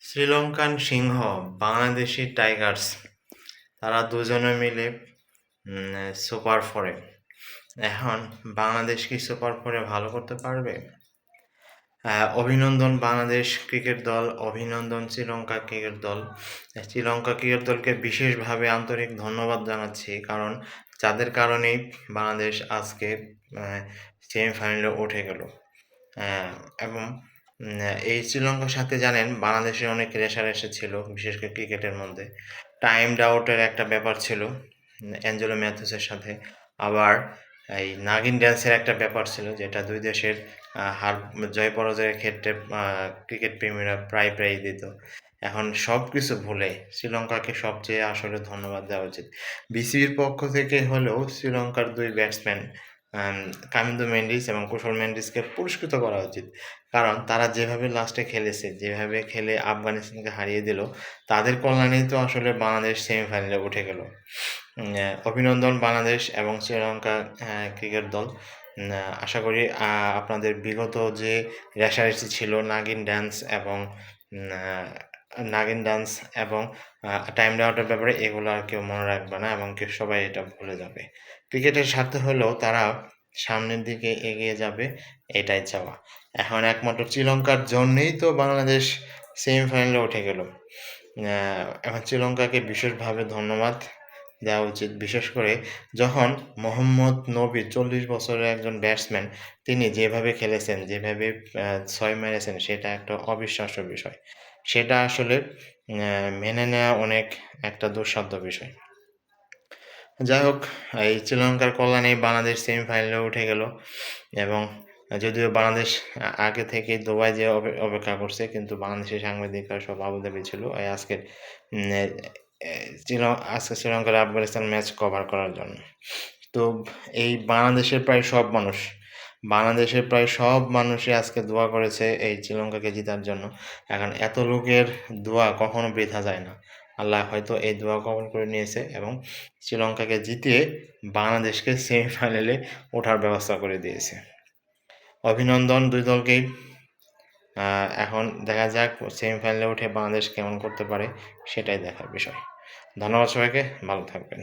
শ্রীলঙ্কান সিংহ Bangladeshi Tigers তারা দুজনে মিলে সুপার ফোরে। এখন বাংলাদেশ কি সুপার ফোরে ভালো করতে পারবে? অভিনন্দন বাংলাদেশ ক্রিকেট দল, অভিনন্দন শ্রীলঙ্কা ক্রিকেট দল। শ্রীলঙ্কা ক্রিকেট দলকে বিশেষভাবে আন্তরিক ধন্যবাদ জানাচ্ছি, কারণ যাদের কারণেই বাংলাদেশ আজকে সেমিফাইনালে উঠে গেল। এবং এই শ্রীলঙ্কার সাথে জানেন বাংলাদেশের অনেক রেশার এসেছিল, বিশেষ করে ক্রিকেটের মধ্যে টাইমড আউটের একটা ব্যাপার ছিল অ্যাঞ্জেলো ম্যাথুসের সাথে। আবার এই নাগিন ড্যান্সের একটা ব্যাপার ছিল, যেটা দুই দেশের হার জয় পরাজয়ের ক্ষেত্রে ক্রিকেট প্রেমীরা প্রায় দিত। এখন সব কিছু ভুলে শ্রীলঙ্কাকে সবচেয়ে আসলে ধন্যবাদ দেওয়া উচিত। বিসিবির পক্ষ থেকে হলেও শ্রীলঙ্কার দুই ব্যাটসম্যান কামিন্দু মেন্ডিস এবং কুশল মেন্ডিসকে পুরস্কৃত করা উচিত, কারণ তারা যেভাবে লাস্টে খেলেছে, যেভাবে খেলে আফগানিস্তানকে হারিয়ে দিল, তাদের কল্যাণেই তো আসলে বাংলাদেশ সেমিফাইনালে উঠে গেল। অভিনন্দন বাংলাদেশ এবং শ্রীলঙ্কা ক্রিকেট দল। আশা করি আপনাদের বিগত যে রেশারেশি ছিল নাগিন ডান্স এবং টাইম আউটের ব্যাপারে, এগুলো আর কেউ মনে রাখবে না এবং কেউ সবাই এটা ভুলে যাবে। ক্রিকেটের স্বার্থে হলেও তারা সামনের দিকে এগিয়ে যাবে, এটাই চাওয়া। এখন একমাত্র শ্রীলঙ্কার জন্যেই তো বাংলাদেশ সেমিফাইনালে উঠে গেল। এখন শ্রীলঙ্কাকে বিশেষভাবে ধন্যবাদ দেওয়া উচিত, বিশেষ করে যখন মোহাম্মদ নবী 40 বছরের একজন ব্যাটসম্যান, তিনি যেভাবে খেলেছেন, যেভাবে 6 মেরেছেন, সেটা একটা অবিশ্বাস্য বিষয়। সেটা আসলে মেনে নেওয়া অনেক একটা দুঃসাধ্য বিষয়। যাই হোক, এই শ্রীলঙ্কার কল্যাণে বাংলাদেশ সেমিফাইনালে উঠে গেল এবং যদিও বাংলাদেশ আগে থেকে দুবাই যে অপেক্ষা করছে, কিন্তু বাংলাদেশের সাংবাদিকরা সব আবুধাবি ছিল আজকে শ্রীলঙ্কার আফগানিস্তান ম্যাচ কভার করার জন্য। তো এই বাংলাদেশের প্রায় সব মানুষই আজকে দোয়া করেছে এই শ্রীলঙ্কাকে জেতার জন্য। এখন এত লোকের দোয়া কখনো বৃথা যায় না। আল্লাহ হয়তো এই দোয়া কবুল করে নিয়েছে এবং শ্রীলঙ্কাকে জিতিয়ে বাংলাদেশকে সেমিফাইনালে ওঠার ব্যবস্থা করে দিয়েছে। অভিনন্দন দুই দলকেই। এখন দেখা যাক সেমিফাইনালে উঠে বাংলাদেশ কেমন করতে পারে, সেটাই দেখার বিষয়। ধন্যবাদ সবাইকে, ভালো থাকবেন।